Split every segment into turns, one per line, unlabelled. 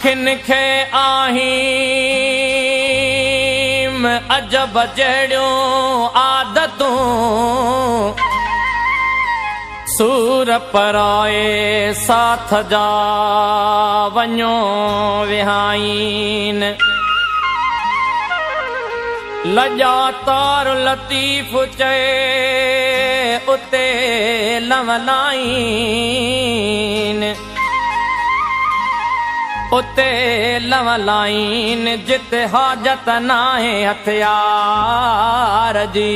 अखियुनि खे आहिम अजब जहिड़ियूं आदतूं सूर पराए साथ जा वञो विहाइन लॼा तार लतीफ़ चए उते लवलाइन उते लवलाइन जिते हाजत नाहे हथियार जी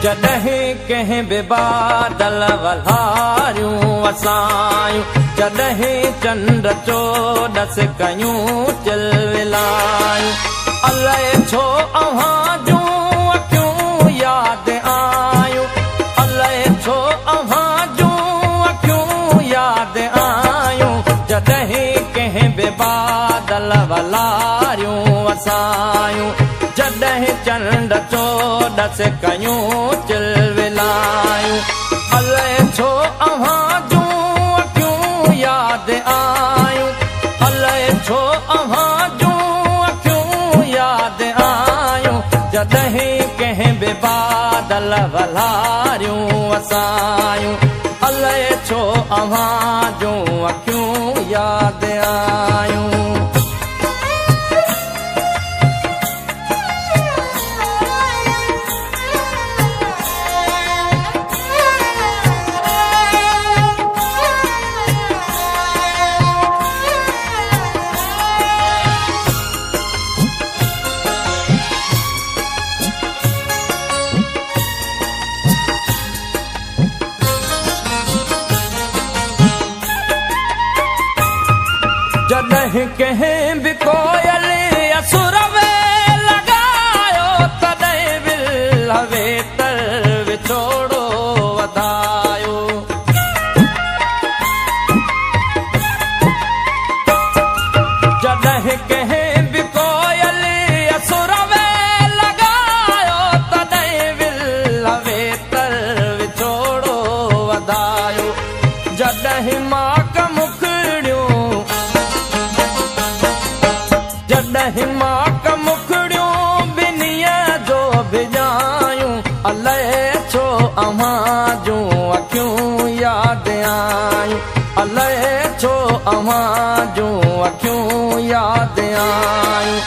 जॾहिं कंहिं बि बादल वल्हारियूं वसायूं जॾहिं चंड चोॾस कयूं चिलविलायूं अलाए छो अव्हां जूं अखियूं यादि आयूं अलाए छो अव्हां जूं अखियूं यादि आयूं जॾहिं कंहिं बि बादल वल्हारियूं वसायूं जॾहिं चंड चोॾस कयूं चिलविलायूं अलाए छो अव्हां जूं अखियूं यादि आयूं अलाए छो अव्हां जूं अखियूं यादि आयूं जॾहिं कंहिं बि बादल वल्हारियूं वसायूं अलाए छो अव्हां जूं अखियूं यादि आयूं जॾहिं कंहिं बि कोयल असुर में लॻायो तॾहिं विल वेतर विछोड़ो वधायो जॾहिं कंहिं बि कोयल असुर में लॻायो तॾहिं विल वेतर विछोड़ो वधायो जॾहिं माक जॾहिं माक मुखड़ियूं ॿिन्हीअ जो भिॼायूं अलाए छो अव्हां जूं अखियूं यादि आयूं अलाए छो अव्हां जूं अखियूं यादि आयूं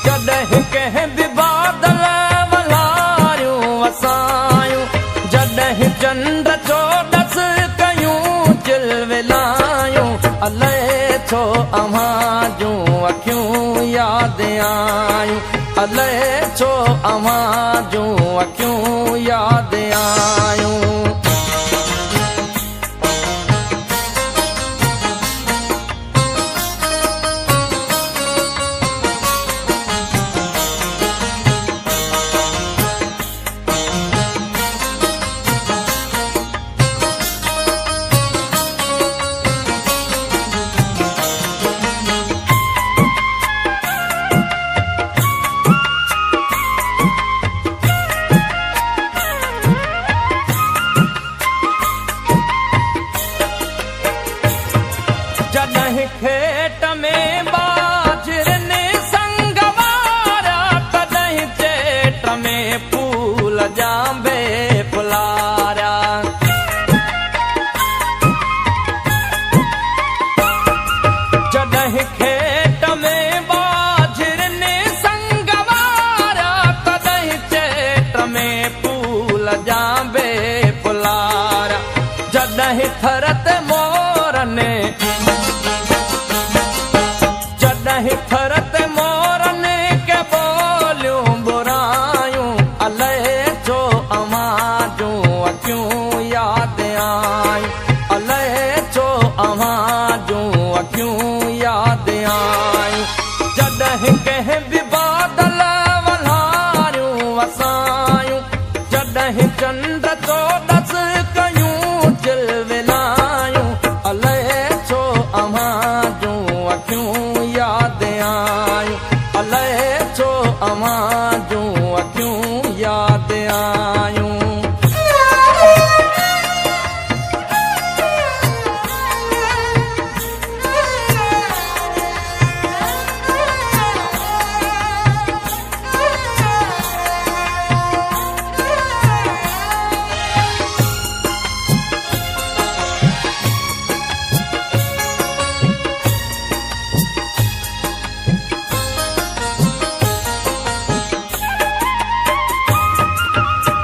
जॾहिं कंहिं बि बादल वल्हारियूं वसायूं जॾहिं चंड चोॾस कयूं चिलविलायूं अलाए छो अव्हां जूं अखियूं यादि आयूं अलाए छो अव्हां जूं अखियूं यादि आयूं जॾहिं खेत में बाजरनि संग वारा तॾहिं चेट में फूल जांबे फुलारा जॾहिं खेत में बाजरनि संग वारा तॾहिं चेट में फूल जांबे फुलारा जॾहिं थरत मोरनि जॾहिं थरत मोरनि के बोलियूं अखियूं यादि आयूं अलाए छो अव्हां जूं अखियूं यादि आयूं जॾहिं कंहिं बि बादल वल्हारियूं वसायूं जॾहिं चंड चोॾस कयूं चिलविलायूं अलाए छो अव्हां जूं अखियूं यादि आयूं अलाए छो अव्हां जूं अखियूं यादि आयूं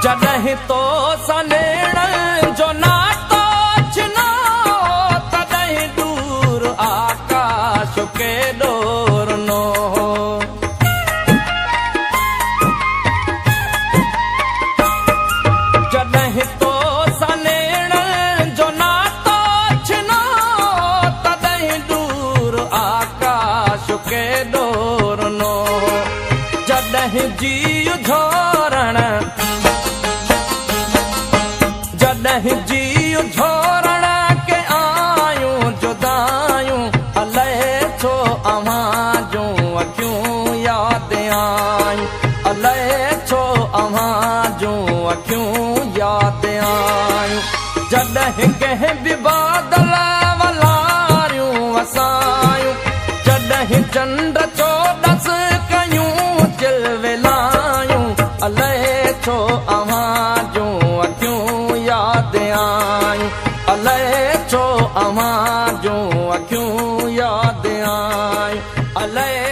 जॾहिं तो सनेण जो नातो छिनो तॾहिं दूर आकाश के डोरनो जॾहिं तो सनेण जो नातो छिनो तॾहिं दूर आकाश के डोरनो जॾहिं जीउ झोरण जॾहिं जीउ झोरण के आयूं जुदायूं अलाए छो अव्हां जूं अखियूं यादि आयूं अलाए छो अव्हां जूं अखियूं यादि आयूं जॾहिं कंहिं बि बादल वल्हारियूं वसायूं जॾहिं चंड चोॾस कयूं चिलविलायूं अलाए छो अव्हां जूं अखियूं यादि आयूं अलाए छो अव्हां जूं अखियूं यादि आयूं अलाए